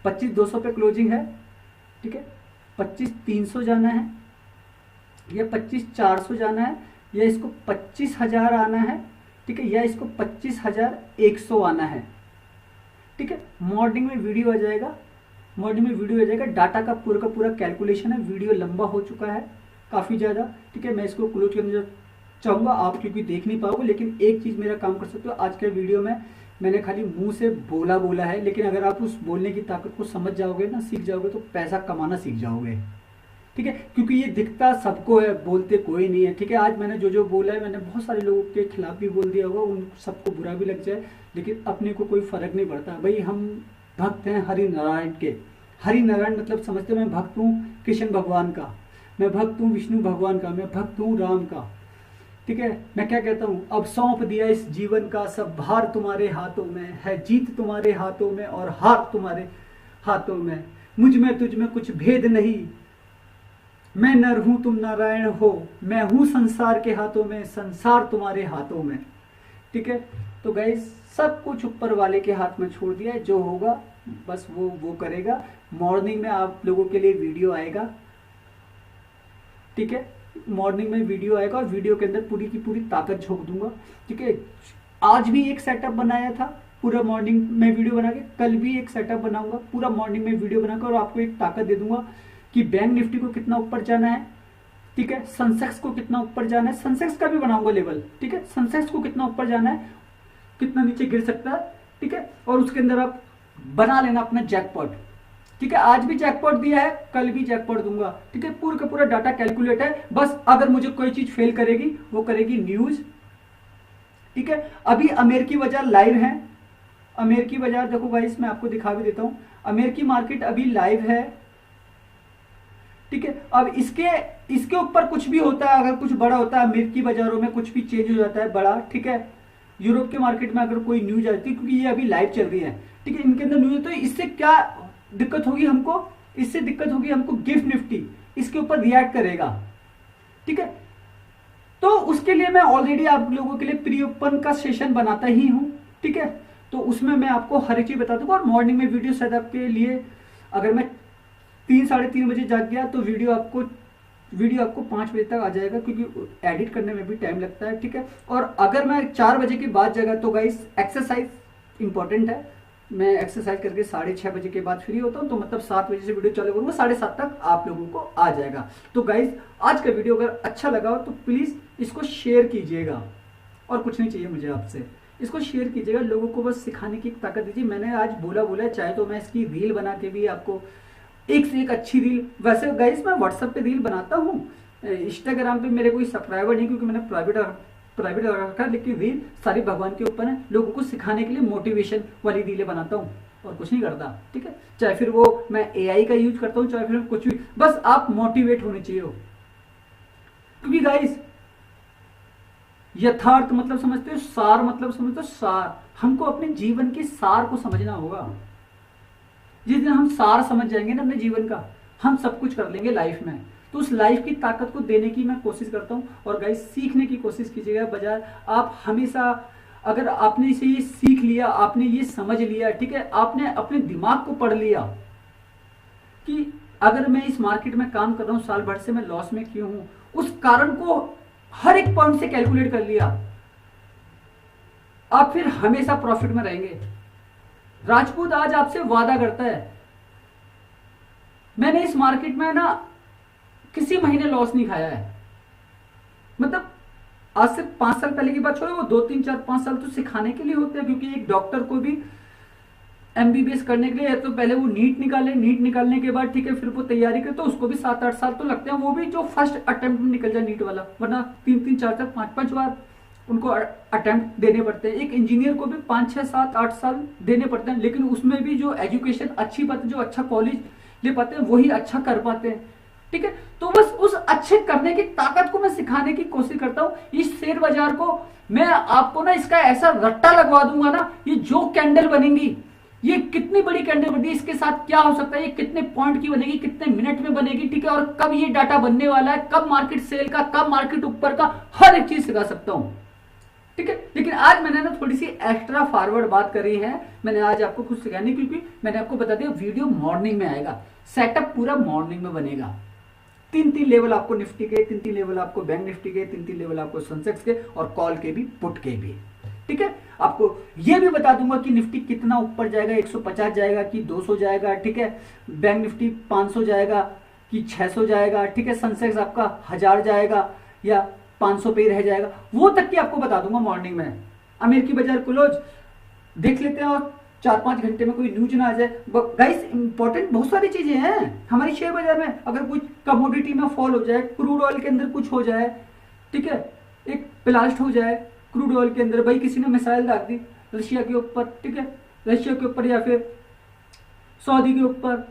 25,200 पे क्लोजिंग है, ठीक है, 25,300 जाना है या 25,400 जाना है या इसको 25,000 आना है, ठीक है, या इसको 25,100 आना है, ठीक है। मॉर्निंग में वीडियो आ जाएगा, मॉर्निंग में वीडियो आ जाएगा, डाटा का पूरा कैलकुलेशन है। वीडियो लंबा हो चुका है काफ़ी ज़्यादा, ठीक है, मैं इसको क्लोज करने चाहूँगा, आप क्योंकि देख नहीं पाओगे, लेकिन एक चीज़ मेरा काम कर सकते हो, आज के वीडियो में मैंने खाली मुंह से बोला है, लेकिन अगर आप उस बोलने की ताकत को समझ जाओगे ना, सीख जाओगे, तो पैसा कमाना सीख जाओगे, ठीक है। क्योंकि ये दिखता सबको है, बोलते कोई नहीं है, ठीक है। आज मैंने जो बोला है, मैंने बहुत सारे लोगों के खिलाफ भी बोल दिया होगा, उन सबको बुरा भी लग जाए, लेकिन अपने को कोई फर्क नहीं पड़ता भाई। हम भक्त हैं हरि नारायण के। हरि नारायण मतलब समझते, मैं भक्त हूँ कृष्ण भगवान का, मैं भक्त हूँ विष्णु भगवान का, मैं भक्त हूँ राम का, ठीक है। मैं क्या कहता हूँ, अब सौंप दिया इस जीवन का सब भार तुम्हारे हाथों में है, जीत तुम्हारे हाथों में और हार तुम्हारे हाथों में, मुझ में तुझ में कुछ भेद नहीं, मैं नर हूं तुम नारायण हो, मैं हूं संसार के हाथों में, संसार तुम्हारे हाथों में, ठीक है। तो गाइस सब कुछ ऊपर वाले के हाथ में छोड़ दिया है, जो होगा बस वो करेगा। मॉर्निंग में आप लोगों के लिए वीडियो आएगा, ठीक है, मॉर्निंग में वीडियो आएगा और वीडियो के अंदर पूरी की पूरी ताकत झोंक दूंगा, ठीक है। आज भी एक सेटअप बनाया था, पूरा मॉर्निंग में वीडियो बना के, कल भी एक सेटअप बनाऊंगा, पूरा मॉर्निंग में वीडियो बनाकर, और आपको एक ताकत दे दूंगा कि बैंक निफ्टी को कितना ऊपर जाना है, ठीक है, सेंसेक्स को कितना ऊपर जाना है, सेंसेक्स का भी बनाऊंगा लेवल, ठीक है, सेंसेक्स को कितना ऊपर जाना है, कितना नीचे गिर सकता है, ठीक है। और उसके अंदर आप बना लेना अपना जैकपॉट, ठीक है। आज भी जैकपॉट दिया है, कल भी जैकपॉट दूंगा, ठीक है। पूरा का पूरा डाटा कैलकुलेट है, बस अगर मुझे कोई चीज फेल करेगी वो करेगी न्यूज, ठीक है। अभी अमेरिकी बाजार लाइव है, अमेरिकी बाजार देखो गाइस, मैं आपको दिखा भी देता हूं, अमेरिकी मार्केट अभी लाइव है, ठीक है। अब इसके ऊपर कुछ भी होता है, अगर कुछ बड़ा होता है, अमेरिकी बाजारों में कुछ भी चेंज हो जाता है बड़ा, ठीक है, यूरोप के मार्केट में अगर कोई न्यूज आती है, क्योंकि ये अभी लाइव चल रही है, ठीक है, इनके अंदर न्यूज, तो इससे क्या दिक्कत होगी हमको, इससे दिक्कत होगी हमको गिफ्ट निफ्टी इसके ऊपर रिएक्ट करेगा, ठीक है। तो उसके लिए मैं ऑलरेडी आप लोगों के लिए प्री ओपन का सेशन बनाता ही हूं, ठीक है। तो उसमें मैं आपको हर एक चीज बता दूंगा, और मॉर्निंग में वीडियो सेटअप के लिए अगर मैं 3-3:30 बजे जाग गया तो वीडियो आपको 5 बजे तक आ जाएगा, क्योंकि एडिट करने में भी टाइम लगता है, ठीक है। और अगर मैं 4 बजे के बाद जगा तो गाइस एक्सरसाइज इंपॉर्टेंट है, मैं एक्सरसाइज करके 6:30 बजे के बाद फ्री होता हूँ, तो मतलब 7 बजे से वीडियो चालू करूंगा, 7:30 तक आप लोगों को आ जाएगा। तो गाइस आज का वीडियो अगर अच्छा लगा हो तो प्लीज इसको शेयर कीजिएगा, और कुछ नहीं चाहिए मुझे आपसे, इसको शेयर कीजिएगा, लोगों को बस सिखाने की ताकत दीजिए। मैंने आज बोला है, चाहे तो मैं इसकी रील बना के भी आपको एक से एक अच्छी रील, वैसे गाइस मैं व्हाट्सएप पे रील बनाता हूँ, इंस्टाग्राम पे मेरे कोई सब्सक्राइबर नहीं, क्योंकि मैंने प्राइवेट रखा, लेकिन रील सारी भगवान के ऊपर है, लोगों को सिखाने के लिए मोटिवेशन वाली रीलें बनाता हूँ, और कुछ नहीं करता, ठीक है। चाहे फिर वो मैं AI का यूज करता हूँ, चाहे फिर कुछ भी, बस आप मोटिवेट होने चाहिए हो, क्योंकि गाइस यथार्थ मतलब समझते हो, सार मतलब समझते हो, सार, हमको अपने जीवन के सार को समझना होगा। जिस दिन हम सार समझ जाएंगे ना अपने जीवन का, हम सब कुछ कर लेंगे लाइफ में। तो उस लाइफ की ताकत को देने की मैं कोशिश करता हूँ, और गाइस सीखने की कोशिश कीजिएगा, बजाय आप हमेशा, अगर आपने इसे ये सीख लिया, आपने ये समझ लिया, ठीक है, आपने अपने दिमाग को पढ़ लिया कि अगर मैं इस मार्केट में काम कर रहा हूँ, साल भर से मैं लॉस में क्यों हूं, उस कारण को हर एक पॉइंट से कैलकुलेट कर लिया, आप फिर हमेशा प्रॉफिट में रहेंगे। राजपूत आज आपसे वादा करता है, मैंने इस मार्केट में ना किसी महीने लॉस नहीं खाया है, मतलब आज से 5 साल पहले की बात छोड़ो, वो 2, 3, 4, 5 साल तो सिखाने के लिए होते हैं, क्योंकि एक डॉक्टर को भी MBBS करने के लिए तो पहले वो नीट निकाले, नीट निकालने के बाद ठीक है फिर वो तैयारी करे, तो उसको भी 7-8 साल तो लगते हैं, वो भी जो फर्स्ट अटेम्प्ट में निकल जाए नीट वाला, वरना 3-3, 4-4, 5-5 बार उनको अटेम्प्ट देने पड़ते हैं। एक इंजीनियर को भी 5, 6, 7, 8 साल देने पड़ते हैं, लेकिन उसमें भी जो एजुकेशन अच्छी पाते, जो अच्छा कॉलेज ले पाते हैं, वही अच्छा कर पाते हैं। ठीक है, तो बस उस अच्छे करने की ताकत को मैं सिखाने की कोशिश करता हूं। इस शेयर बाजार को मैं आपको ना इसका ऐसा रट्टा लगवा दूंगा ना, ये जो कैंडल बनेगी, ये कितनी बड़ी कैंडल बनेगी, इसके साथ क्या हो सकता है, ये कितने पॉइंट की बनेगी, कितने मिनट में बनेगी, ठीक है, और कब ये डाटा बनने वाला है, कब मार्केट सेल का, कब मार्केट ऊपर का, हर एक चीज सिखा सकता हूं। ठीक है, लेकिन आज मैंने ना थोड़ी सी एक्स्ट्रा फॉरवर्ड बात करी है, मैंने आज आपको कुछ सिखानी, क्योंकि मैंने आपको बता दिया वीडियो मॉर्निंग में आएगा, सेटअप पूरा मॉर्निंग में बनेगा। 3 लेवल आपको निफ्टी के, 3 लेवल आपको बैंक निफ्टी के, 3 लेवल आपको सेंसेक्स के, और कॉल के भी, पुट के भी। ठीक है, आपको यह भी बता दूंगा कि निफ्टी कितना ऊपर जाएगा, 150 जाएगा कि 200 जाएगा, ठीक है, बैंक निफ्टी 500 जाएगा कि 600 जाएगा, ठीक है, सेंसेक्स आपका 1000 जाएगा या 500 पे ही रह जाएगा, वो तक की आपको बता दूंगा मॉर्निंग में। अमेरिकी बाजार क्लोज देख लेते हैं, और 4-5 घंटे में कोई न्यूज ना आ जाए। गाइस इंपॉर्टेंट बहुत सारी चीजें हैं हमारी शेयर बाजार में। अगर कुछ कमोडिटी में फॉल हो जाए, क्रूड ऑयल के अंदर कुछ हो जाए, ठीक है, एक ब्लास्ट हो जाए क्रूड ऑयल के अंदर, भाई किसी ने मिसाइल दाग दी रशिया के ऊपर, ठीक है, रशिया के ऊपर या फिर सऊदी के ऊपर,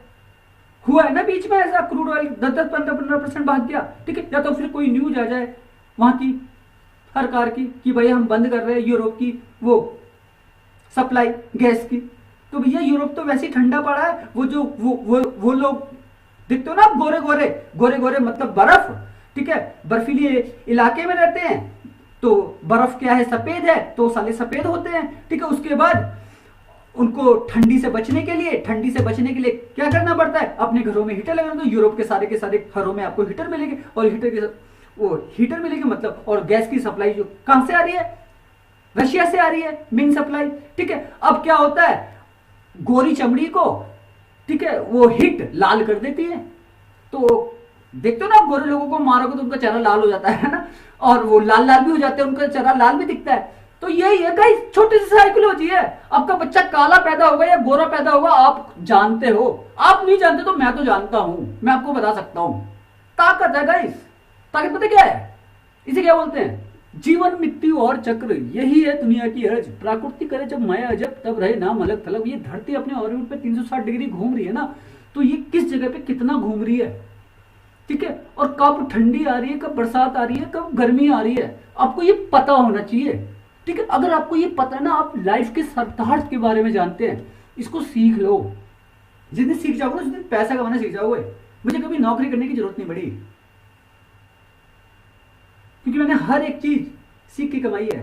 हुआ है ना बीच में ऐसा, क्रूड ऑयल 10, 15% भाग गया, ठीक है, या तो फिर कोई न्यूज आ जाए वहां की सरकार की कि भाई हम बंद कर रहे हैं यूरोप की वो सप्लाई गैस की, तो भैया यूरोप तो वैसे ही ठंडा पड़ा है, वो जो वो लोग दिखते हो ना आप, गोरे गोरे गोरे गोरे मतलब बर्फ, ठीक है, बर्फीली इलाके में रहते हैं, तो बर्फ क्या है, सफेद है, तो साले सफेद होते हैं, ठीक है। उसके बाद उनको ठंडी से बचने के लिए क्या करना पड़ता है, अपने घरों में हीटर लगाना। तो यूरोप के सारे घरों में आपको हीटर मिलेंगे, और हीटर मिलेंगे मतलब, और गैस की सप्लाई जो कहां से आ रही है, रशिया से आ रही है मेन सप्लाई, ठीक है। अब क्या होता है, गोरी चमड़ी को, ठीक है, वो हीट लाल कर देती है, तो देखते हो ना आप, गोरे लोगों को मारोगे तो उनका चेहरा लाल हो जाता है ना, और वो लाल लाल भी हो जाते हैं, उनका चेहरा लाल भी दिखता है। तो यही है गाइस, छोटी सी साइकोलॉजी है। आपका बच्चा काला पैदा होगा या गोरा पैदा होगा, आप जानते हो, आप नहीं जानते तो मैं तो जानता हूं, मैं आपको बता सकता हूं। ताकत है गाइस, ताकत पता क्या है, इसे क्या बोलते हैं, जीवन मृत्यु और चक्र, यही है दुनिया की हर्ज। प्रकृति करे जब माया अजब, तब रहे नाम अलग थलग। ये धरती अपने ऑर्बिट पे 360 डिग्री घूम रही है ना, तो ये किस जगह पे कितना घूम रही है, ठीक है, और कब ठंडी आ रही है, कब बरसात आ रही है, कब गर्मी आ रही है, आपको ये पता होना चाहिए, ठीक है। अगर आपको ये पता है ना, आप लाइफ के शर्तार्थ के बारे में जानते हैं, इसको सीख लो। जिस दिन सीख जाओगे ना, उस दिन पैसा कमाना सीख जाओगे। मुझे कभी नौकरी करने की जरूरत नहीं पड़ी, क्योंकि मैंने हर एक चीज सीख के कमाई है,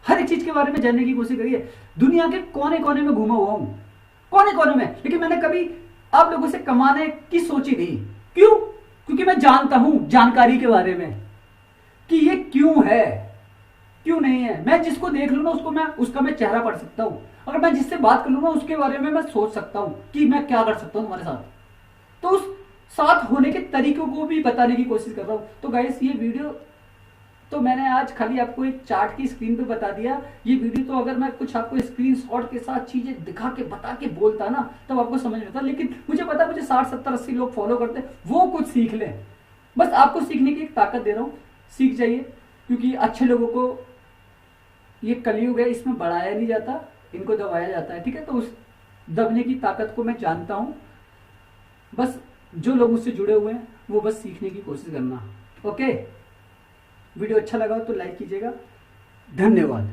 हर एक चीज के बारे में जानने की कोशिश करी है। दुनिया के कोने कोने में घूमा हुआ हूं, कोने कोने में, लेकिन मैंने कभी आप लोगों से कमाने की सोची नहीं। क्यों? क्योंकि मैं जानता हूं जानकारी के बारे में कि ये क्यों है, क्यों नहीं है। मैं जिसको देख लूं ना, उसका मैं चेहरा पढ़ सकता हूं। अगर मैं जिससे बात कर लूंगा, उसके बारे में मैं सोच सकता हूं कि मैं क्या कर सकता हूं तुम्हारे साथ। तो उस साथ होने के तरीकों को भी बताने की कोशिश कर रहा हूं। तो गाइस, ये वीडियो तो मैंने आज खाली आपको एक चार्ट की स्क्रीन पे बता दिया। ये वीडियो तो अगर मैं कुछ आपको स्क्रीनशॉट के साथ चीजें दिखा के बता के बोलता ना, तब आपको समझ में आता। लेकिन मुझे पता, मुझे 60, 70, 80 लोग फॉलो करते, वो कुछ सीख लें। बस आपको सीखने की एक ताकत दे रहा हूं, सीख जाइए, क्योंकि अच्छे लोगों को, ये कलयुग है, इसमें बढ़ाया नहीं जाता, इनको दबाया जाता है, ठीक है। तो उस दबने की ताकत को मैं जानता हूं। बस जो लोग मुझसे जुड़े हुए हैं, वो बस सीखने की कोशिश करना। ओके, वीडियो अच्छा लगा हो तो लाइक कीजिएगा। धन्यवाद।